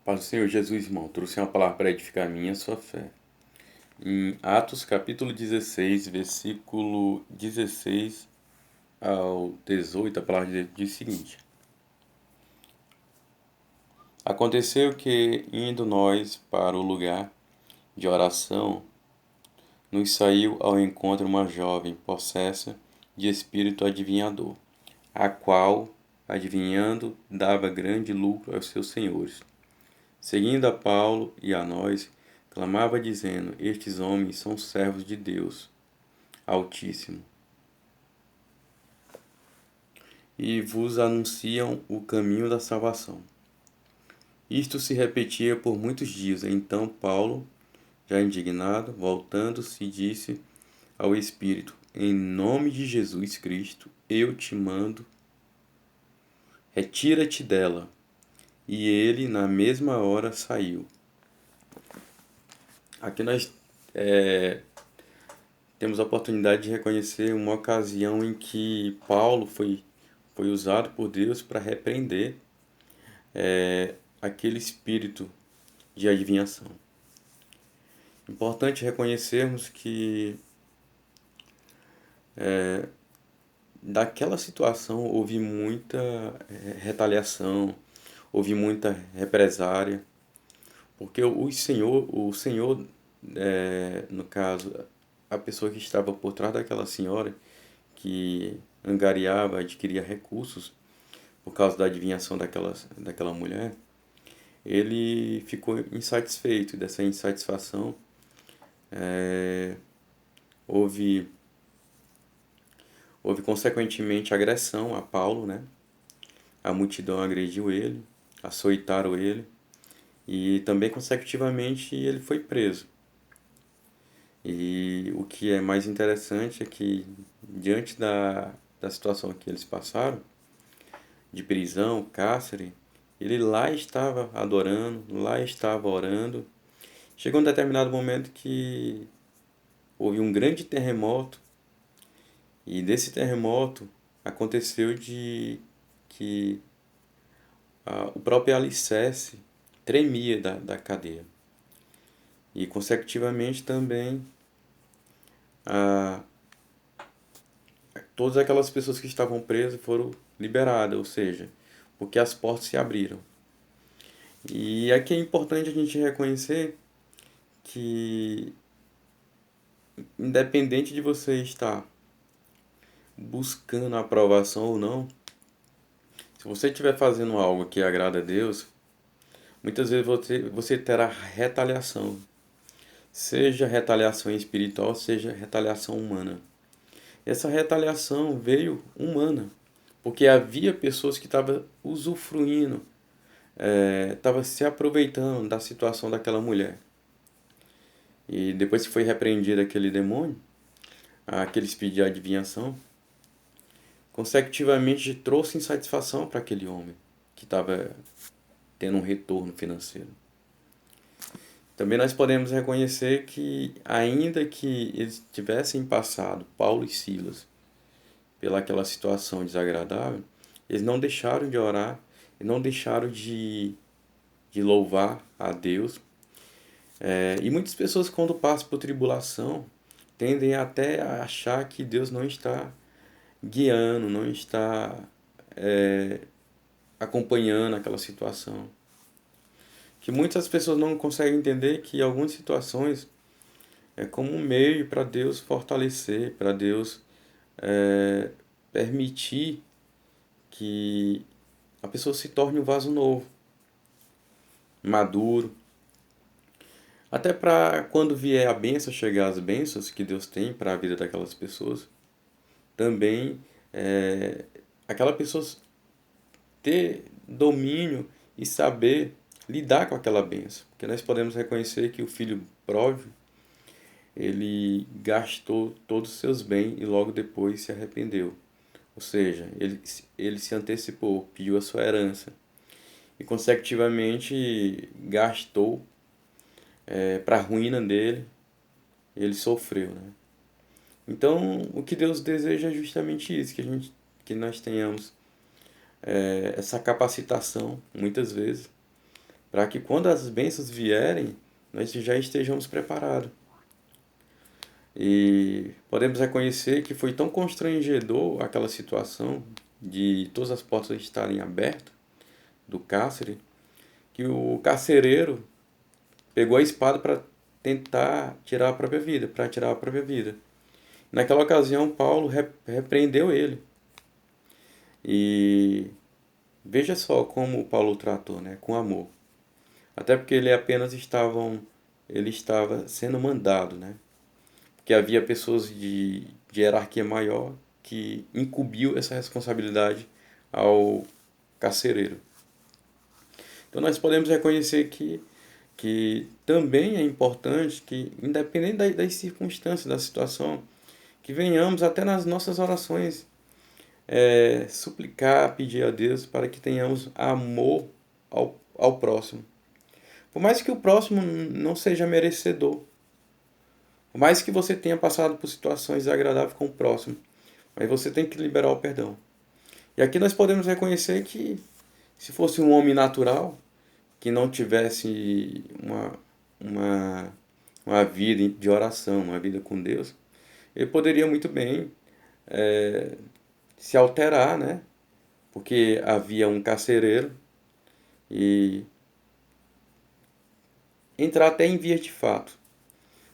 Paz do Senhor Jesus, irmão, trouxe uma palavra para edificar a minha e a sua fé. Em Atos capítulo 16, versículo 16 ao 18, a palavra diz o seguinte: Aconteceu que, indo nós para o lugar de oração, nos saiu ao encontro uma jovem possessa de espírito adivinhador, a qual, adivinhando, dava grande lucro aos seus senhores. Seguindo a Paulo e a nós, clamava dizendo: Estes homens são servos de Deus Altíssimo, e vos anunciam o caminho da salvação. Isto se repetia por muitos dias. Então Paulo, já indignado, voltando-se, disse ao Espírito: Em nome de Jesus Cristo, eu te mando, retira-te dela. E ele, na mesma hora, saiu. Aqui nós temos a oportunidade de reconhecer uma ocasião em que Paulo foi usado por Deus para repreender aquele espírito de adivinhação. Importante reconhecermos que daquela situação houve muita retaliação, houve muita represária, porque o Senhor, no caso, a pessoa que estava por trás daquela senhora, que angariava, adquiria recursos por causa da adivinhação daquela mulher, ele ficou insatisfeito. Dessa insatisfação houve consequentemente agressão a Paulo, né? A multidão agrediu ele, açoitaram ele e também consecutivamente ele foi preso. E o que é mais interessante é que, diante da situação que eles passaram, de prisão, cárcere, ele lá estava adorando, lá estava orando. Chegou um determinado momento que houve um grande terremoto, e desse terremoto aconteceu de que o próprio alicerce tremia da cadeia. E consecutivamente também todas aquelas pessoas que estavam presas foram liberadas, ou seja, porque as portas se abriram. E aqui é importante a gente reconhecer que, independente de você estar buscando a aprovação ou não, se você estiver fazendo algo que agrada a Deus, muitas vezes você terá retaliação. Seja retaliação espiritual, seja retaliação humana. Essa retaliação veio humana, porque havia pessoas que estavam usufruindo, estavam se aproveitando da situação daquela mulher. E depois que foi repreendido aquele demônio, aquele espírito de adivinhação, consecutivamente trouxe insatisfação para aquele homem que estava tendo um retorno financeiro. Também nós podemos reconhecer que, ainda que eles tivessem passado, Paulo e Silas, pelaquela situação desagradável, eles não deixaram de orar, não deixaram de louvar a Deus. E muitas pessoas, quando passam por tribulação, tendem até a achar que Deus não está guiando, não está acompanhando aquela situação. Que muitas pessoas não conseguem entender que algumas situações é como um meio para Deus fortalecer, para Deus permitir que a pessoa se torne um vaso novo, maduro. Até para quando vier a bênção, chegar as bênçãos que Deus tem para a vida daquelas pessoas, também aquela pessoa ter domínio e saber lidar com aquela bênção. Porque nós podemos reconhecer que o filho pródigo, ele gastou todos os seus bens e logo depois se arrependeu. Ou seja, ele se antecipou, pediu a sua herança e consecutivamente gastou para a ruína dele, ele sofreu, né? Então, o que Deus deseja é justamente isso, que nós tenhamos essa capacitação, muitas vezes, para que quando as bênçãos vierem, nós já estejamos preparados. E podemos reconhecer que foi tão constrangedor aquela situação de todas as portas estarem abertas do cárcere, que o carcereiro pegou a espada para tentar tirar a própria vida, para tirar a própria vida. Naquela ocasião, Paulo repreendeu ele. E veja só como Paulo tratou, né? Com amor. Até porque ele estava sendo mandado, né? Porque havia pessoas de hierarquia maior que incumbiu essa responsabilidade ao carcereiro. Então nós podemos reconhecer que também é importante que, independente das circunstâncias, da situação, que venhamos até nas nossas orações suplicar, pedir a Deus para que tenhamos amor ao próximo. Por mais que o próximo não seja merecedor, por mais que você tenha passado por situações desagradáveis com o próximo, mas você tem que liberar o perdão. E aqui nós podemos reconhecer que, se fosse um homem natural, que não tivesse uma vida de oração, uma vida com Deus, ele poderia muito bem se alterar, né? Porque havia um carcereiro e entrar até em vias de fato.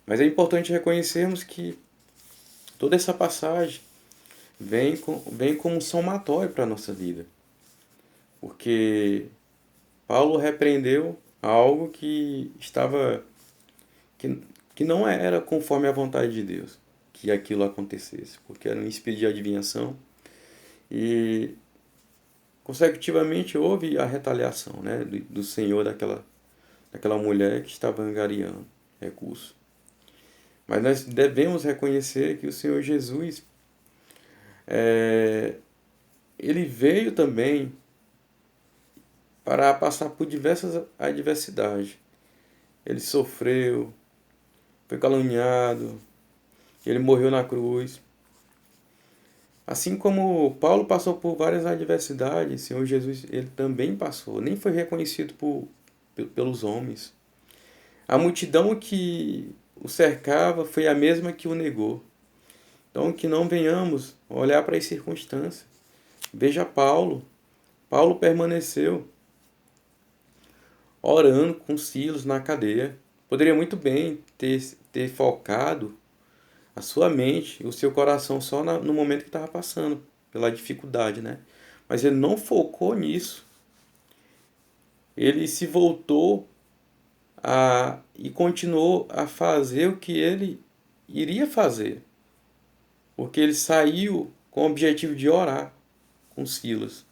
Mas é importante reconhecermos que toda essa passagem vem como um somatório para a nossa vida. Porque Paulo repreendeu algo que não era conforme a vontade de Deus, que aquilo acontecesse, porque era um espírito de adivinhação e consecutivamente houve a retaliação, né, do Senhor daquela mulher que estava angariando recursos. Mas nós devemos reconhecer que o Senhor Jesus, ele veio também para passar por diversas adversidades. Ele sofreu, foi caluniado, ele morreu na cruz. Assim como Paulo passou por várias adversidades, o Senhor Jesus ele também passou, nem foi reconhecido pelos homens. A multidão que o cercava foi a mesma que o negou. Então, que não venhamos olhar para as circunstâncias. Veja Paulo. Paulo permaneceu orando com Silas na cadeia. Poderia muito bem ter focado a sua mente, o seu coração só no momento que estava passando, pela dificuldade, né? Mas ele não focou nisso. Ele se voltou e continuou a fazer o que ele iria fazer. Porque ele saiu com o objetivo de orar com Silas.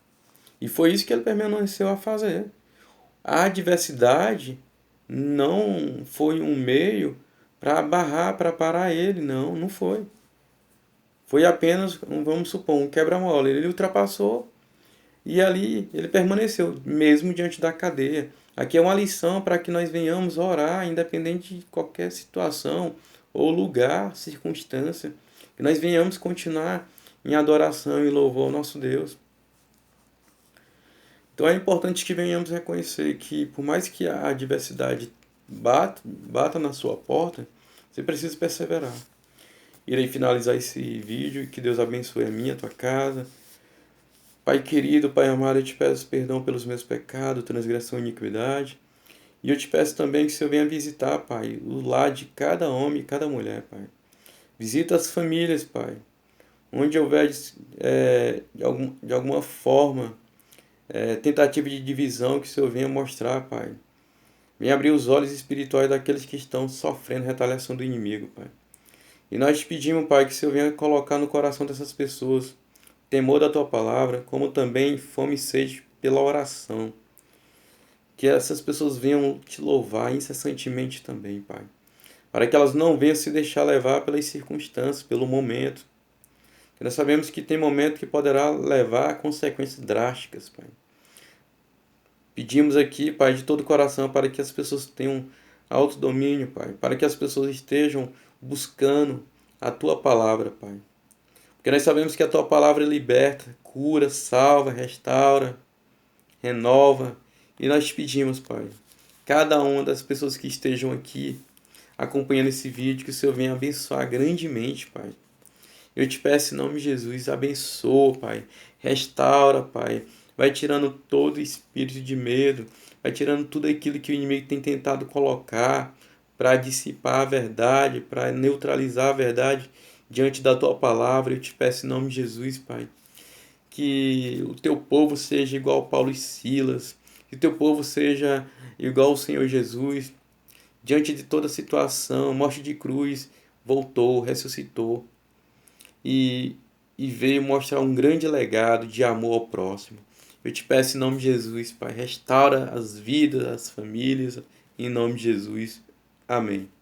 E foi isso que ele permaneceu a fazer. A adversidade não foi um meio para barrar, para parar ele. Não foi. Foi apenas, vamos supor, um quebra-mola. Ele ultrapassou e ali ele permaneceu, mesmo diante da cadeia. Aqui é uma lição para que nós venhamos orar, independente de qualquer situação ou lugar, circunstância. Que nós venhamos continuar em adoração e louvor ao nosso Deus. Então é importante que venhamos reconhecer que, por mais que a adversidade bata na sua porta, você precisa perseverar. Irei finalizar esse vídeo e que Deus abençoe a minha, a tua casa. Pai querido, Pai amado, eu te peço perdão pelos meus pecados, transgressão e iniquidade. E eu te peço também que o Senhor venha visitar, Pai, o lar de cada homem e cada mulher, Pai. Visita as famílias, Pai. Onde houver, de alguma forma, tentativa de divisão, que o Senhor venha mostrar, Pai. Venha abrir os olhos espirituais daqueles que estão sofrendo retaliação do inimigo, Pai. E nós te pedimos, Pai, que o Senhor venha colocar no coração dessas pessoas temor da Tua palavra, como também fome e sede pela oração. Que essas pessoas venham te louvar incessantemente também, Pai. Para que elas não venham se deixar levar pelas circunstâncias, pelo momento. Porque nós sabemos que tem momento que poderá levar a consequências drásticas, Pai. Pedimos aqui, Pai, de todo o coração, para que as pessoas tenham autodomínio, Pai. Para que as pessoas estejam buscando a Tua palavra, Pai. Porque nós sabemos que a Tua palavra liberta, cura, salva, restaura, renova. E nós te pedimos, Pai, cada uma das pessoas que estejam aqui acompanhando esse vídeo, que o Senhor venha abençoar grandemente, Pai. Eu te peço em nome de Jesus, abençoa, Pai. Restaura, Pai. Vai tirando todo espírito de medo, vai tirando tudo aquilo que o inimigo tem tentado colocar para dissipar a verdade, para neutralizar a verdade diante da tua palavra. Eu te peço em nome de Jesus, Pai, que o teu povo seja igual a Paulo e Silas, que o teu povo seja igual ao Senhor Jesus, diante de toda situação, morte de cruz, voltou, ressuscitou e, e veio mostrar um grande legado de amor ao próximo. Eu te peço em nome de Jesus, Pai, restaura as vidas, as famílias, em nome de Jesus. Amém.